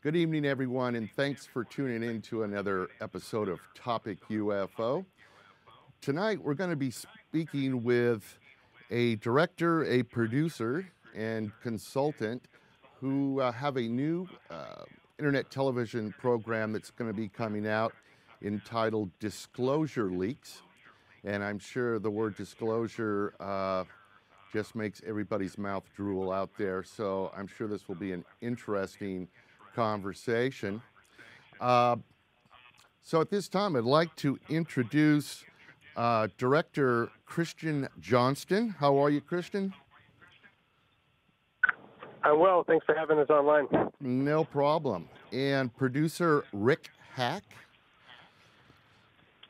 Good evening, everyone, and thanks for tuning in to another episode of Topic UFO. Tonight, we're going to be speaking with a director, a producer, and consultant who have a new internet television program that's going to be coming out entitled Disclosure Leaks. And I'm sure the word disclosure just makes everybody's mouth drool out there. So I'm sure this will be an interesting conversation. So at this time, I'd like to introduce Director Christian Johnston. How are you, Christian? I'm well. Thanks for having us online. No problem. And producer Rick Hack.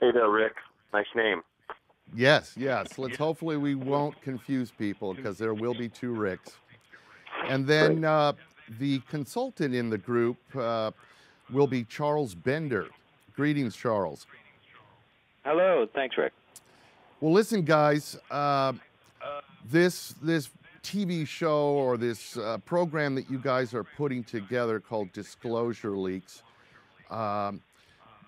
Hey there, Rick. Nice name. Yes. Let's hopefully we won't confuse people because there will be two Ricks. And then the consultant in the group will be Charles Bender. Greetings, Charles. Hello. Thanks, Rick. Well, listen, guys, this TV show or this program that you guys are putting together called Disclosure Leaks,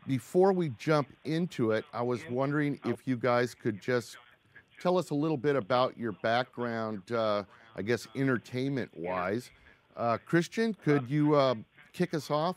before we jump into it, I was wondering if you guys could just tell us a little bit about your background, I guess entertainment-wise. Christian, could you kick us off?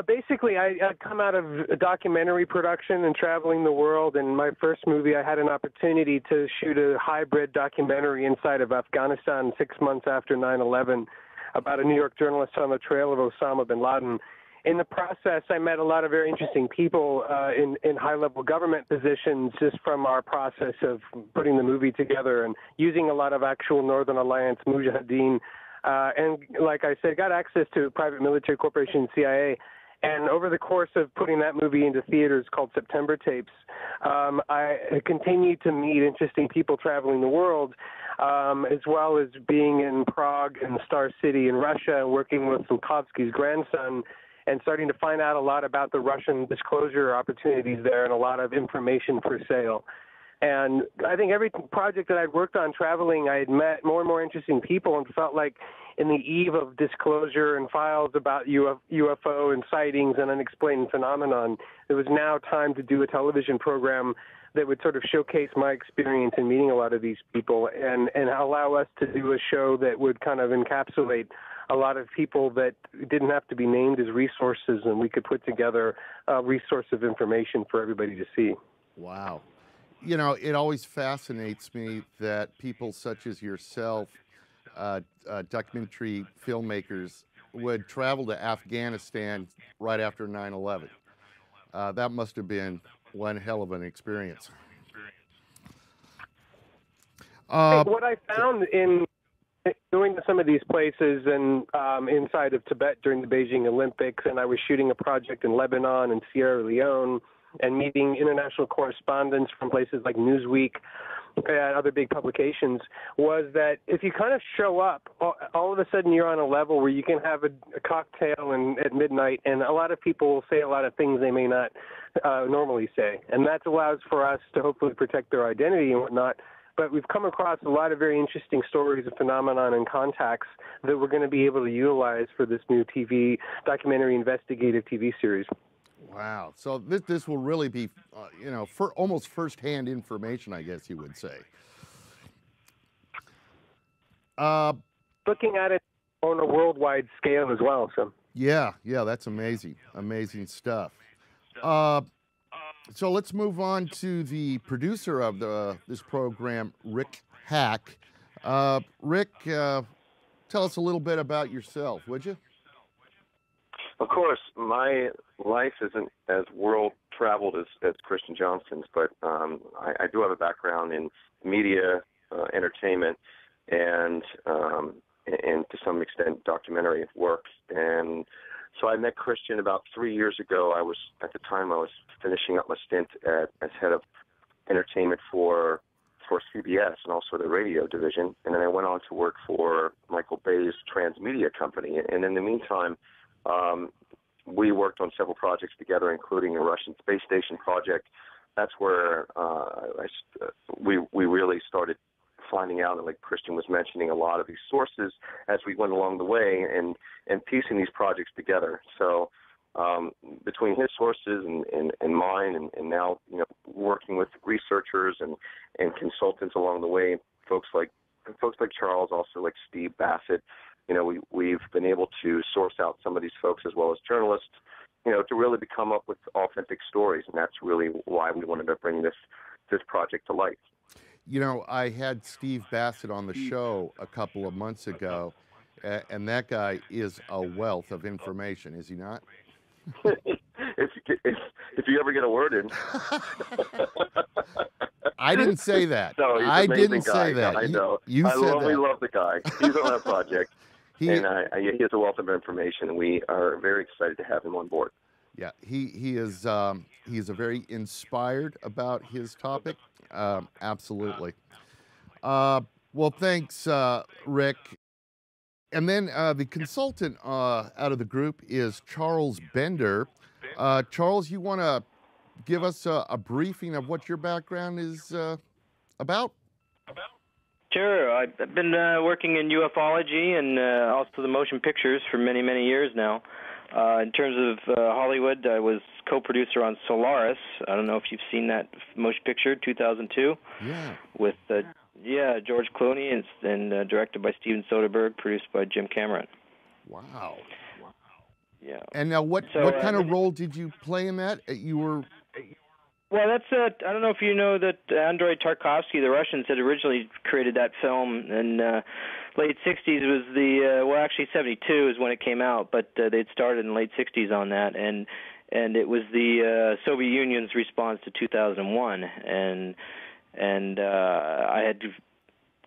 Basically, I come out of a documentary production and traveling the world. And my first movie, I had an opportunity to shoot a hybrid documentary inside of Afghanistan 6 months after 9/11 about a New York journalist on the trail of Osama bin Laden. In the process, I met a lot of very interesting people in high-level government positions just from our process of putting the movie together and using a lot of actual Northern Alliance Mujahideen. And like I said, got access to private military corporation, CIA. And over the course of putting that movie into theaters called September Tapes, I continued to meet interesting people traveling the world, as well as being in Prague and Star City in Russia, working with Sulkovsky's grandson, and starting to find out a lot about the Russian disclosure opportunities there and a lot of information for sale. And I think every project that I'd worked on traveling, I had met more and more interesting people and felt like in the eve of disclosure and files about UFO and sightings and unexplained phenomenon, it was now time to do a television program that would sort of showcase my experience in meeting a lot of these people and allow us to do a show that would kind of encapsulate a lot of people that didn't have to be named as resources, and we could put together a resource of information for everybody to see. Wow. You know, it always fascinates me that people such as yourself, documentary filmmakers, would travel to Afghanistan right after 9/11. That must have been one hell of an experience. What I found in going to some of these places and inside of Tibet during the Beijing Olympics, and I was shooting a project in Lebanon and Sierra Leone and meeting international correspondents from places like Newsweek and other big publications, was that if you kind of show up, all of a sudden you're on a level where you can have a cocktail at midnight, and a lot of people will say a lot of things they may not normally say. And that allows for us to hopefully protect their identity and whatnot. But we've come across a lot of very interesting stories of phenomenon and contacts that we're going to be able to utilize for this new documentary investigative TV series. Wow. So this will really be, for almost firsthand information, I guess you would say. Looking at it on a worldwide scale as well. So. Yeah, that's amazing. Amazing stuff. So let's move on to the producer of this program, Rick Hack. Rick, tell us a little bit about yourself, would you? Of course, my life isn't as world-traveled as Christian Johnston's, but I do have a background in media, entertainment, and to some extent documentary work. And so I met Christian about 3 years ago. At the time I was finishing up my stint as head of entertainment for CBS and also the radio division. And then I went on to work for Michael Bay's transmedia company. And in the meantime, we worked on several projects together, including a Russian space station project. That's where we really started finding out, and like Christian was mentioning, a lot of these sources as we went along the way, and piecing these projects together. So between his sources and mine, and now working with researchers and consultants along the way, folks like Charles, also like Steve Bassett, we've been able to source out some of these folks as well as journalists, to really come up with authentic stories, and that's really why we wanted to bring this project to life. I had Steve Bassett on the show a couple of months ago, and that guy is a wealth of information, is he not? if you ever get a word in. I didn't say that. No, he's I an amazing didn't guy. say that. I know. We love the guy. He's on our project, and he has a wealth of information, and we are very excited to have him on board. Yeah, he is very inspired about his topic. Absolutely. Well, thanks, Rick. And then the consultant out of the group is Charles Bender. Charles, you want to give us a briefing of what your background is about? Sure. I've been working in ufology and also the motion pictures for many, many years now. In terms of Hollywood, I was co-producer on Solaris. I don't know if you've seen that motion picture, 2002. Yeah. With George Clooney and directed by Steven Soderbergh, produced by Jim Cameron. Wow. Yeah. And now, what kind of role did you play in that? You were. Well, that's I don't know if you know that Andrei Tarkovsky, the Russians, had originally created that film in late 60s. Was actually 72 is when it came out, but they'd started in late 60s on that, and it was the Soviet Union's response to 2001, and I had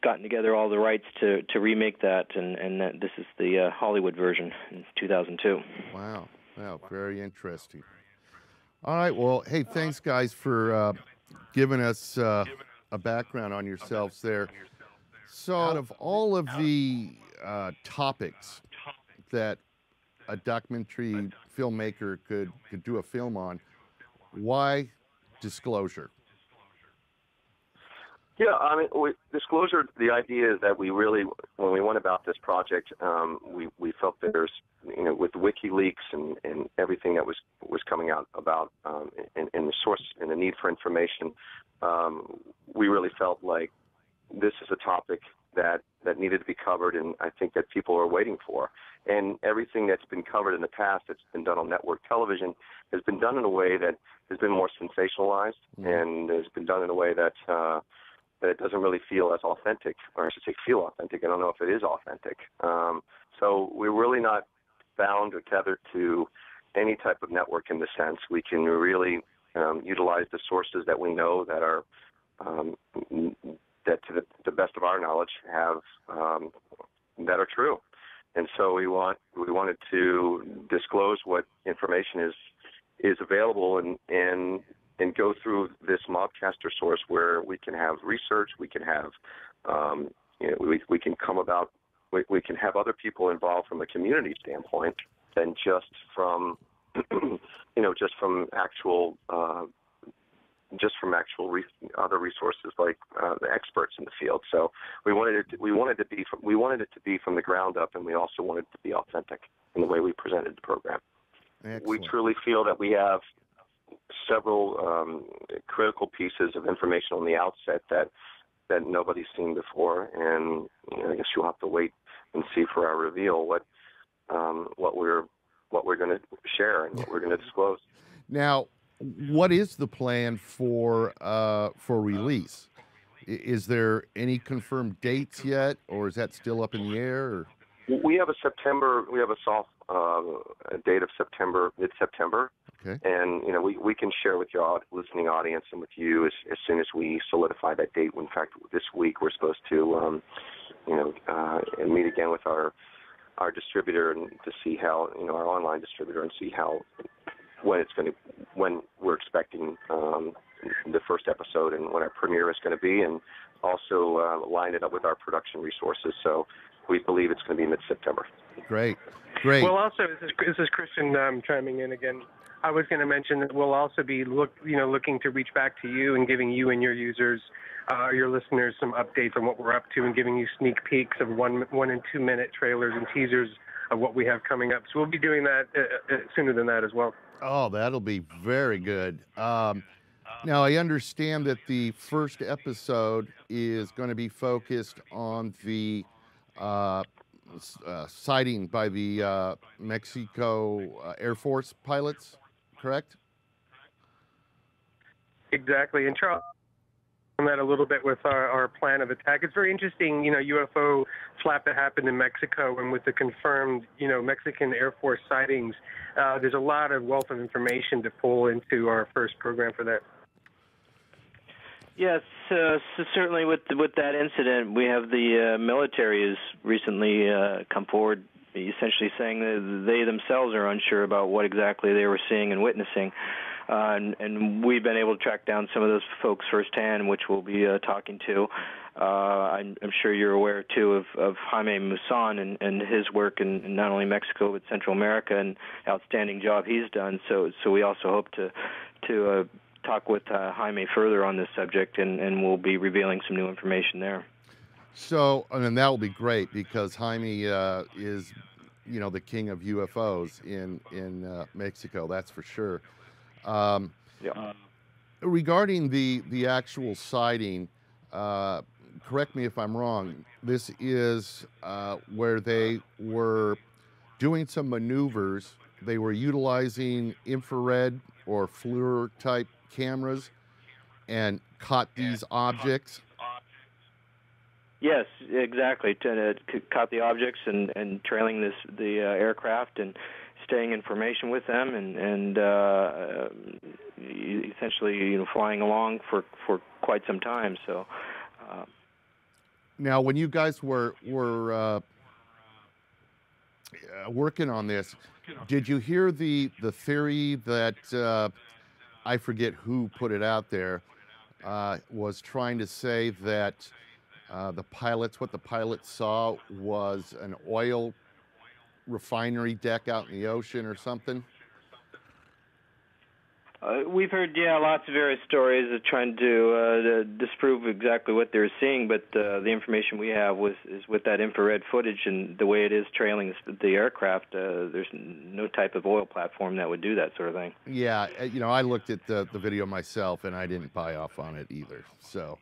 gotten together all the rights to remake that, and this is the Hollywood version in 2002. Wow, very interesting. All right, well, hey, thanks, guys, for giving us a background on yourselves there. So out of all of the topics that a documentary filmmaker could do a film on, why disclosure? Yeah, I mean, disclosure, the idea is that we really, when we went about this project, we felt that there's, with WikiLeaks and everything that was coming out about and the source and the need for information, we really felt like this is a topic that needed to be covered, and I think that people are waiting for. And everything that's been covered in the past that's been done on network television has been done in a way that has been more sensationalized, and has been done in a way that it doesn't really feel as authentic, or I should say feel authentic. I don't know if it is authentic. So we're really not bound or tethered to any type of network in the sense. We can really utilize the sources that we know that are that to the best of our knowledge have that are true. And so we wanted to disclose what information is available and go through this mobcaster source where we can have research, we can have we can come about, we can have other people involved from a community standpoint than just from just from actual other resources like the experts in the field. So we wanted it to be from the ground up, and we also wanted it to be authentic in the way we presented the program. Excellent. We truly feel that we have several critical pieces of information on the outset that nobody's seen before, and I guess you'll have to wait and see for our reveal what we're going to share and what we're going to disclose. Now, what is the plan for release? Is there any confirmed dates yet, or is that still up in the air? Or? We have a soft date of mid-September. Okay. And we can share with your listening audience and with you as soon as we solidify that date. In fact, this week we're supposed to meet again with our distributor and to see how our online distributor and see how when we're expecting the first episode and when our premiere is going to be, and also line it up with our production resources. So we believe it's going to be mid-September. Great. Well, also, this is Christian chiming in again. I was going to mention that we'll also be looking to reach back to you and giving you and your users your listeners some updates on what we're up to and giving you sneak peeks of 1 and 2 minute trailers and teasers of what we have coming up. So we'll be doing that sooner than that as well. Oh, that'll be very good. Now, I understand that the first episode is going to be focused on the sighting by the Mexico Air Force pilots, correct? Exactly. And Charles, on that a little bit with our plan of attack. It's very interesting, UFO flap that happened in Mexico, and with the confirmed, Mexican Air Force sightings, there's a lot of wealth of information to pull into our first program for that. Yes, so certainly with that incident, we have the military has recently come forward, essentially saying that they themselves are unsure about what exactly they were seeing and witnessing. And we've been able to track down some of those folks firsthand, which we'll be talking to. I'm sure you're aware, too, of Jaime Maussan and his work in not only Mexico but Central America, and outstanding job he's done. So we also hope to talk with Jaime further on this subject, and we'll be revealing some new information there. So, and that will be great because Jaime is, the king of UFOs in Mexico. That's for sure. Regarding the actual sighting, correct me if I'm wrong, this is where they were doing some maneuvers. They were utilizing infrared or FLIR type cameras and caught these objects. Yes, exactly. Caught the objects and trailing the aircraft and staying information with them, and essentially flying along for quite some time. So now, when you guys were working on this, did you hear the theory that I forget who put it out there, was trying to say that what the pilots saw was an oil refinery deck out in the ocean or something? We've heard, lots of various stories of trying to disprove exactly what they're seeing, but the information we have is with that infrared footage and the way it is trailing the aircraft, there's no type of oil platform that would do that sort of thing. Yeah, I looked at the video myself, and I didn't buy off on it either. So,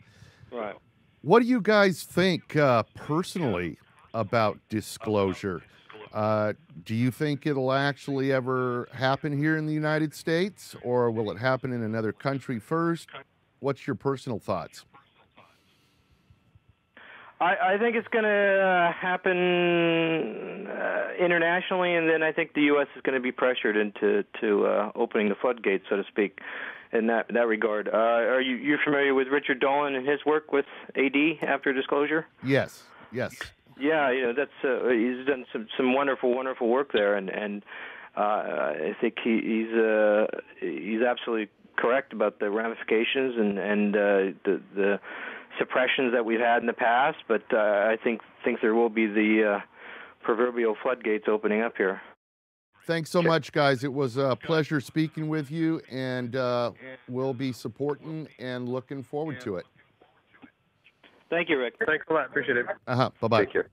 right. What do you guys think personally about disclosure? Do you think it'll actually ever happen here in the United States, or will it happen in another country first? What's your personal thoughts? I think it's going to happen internationally, and then I think the U.S. is going to be pressured into opening the floodgates, so to speak, in that regard. Are you familiar with Richard Dolan and his work with AD after disclosure? Yes. Yeah, that's he's done some wonderful work there, and I think he's absolutely correct about the ramifications and the suppressions that we've had in the past. But I think there will be the proverbial floodgates opening up here. Thanks so much, guys. It was a pleasure speaking with you, and we'll be supporting and looking forward to it. Thank you, Rick. Thanks a lot. Appreciate it. Bye-bye. Take care.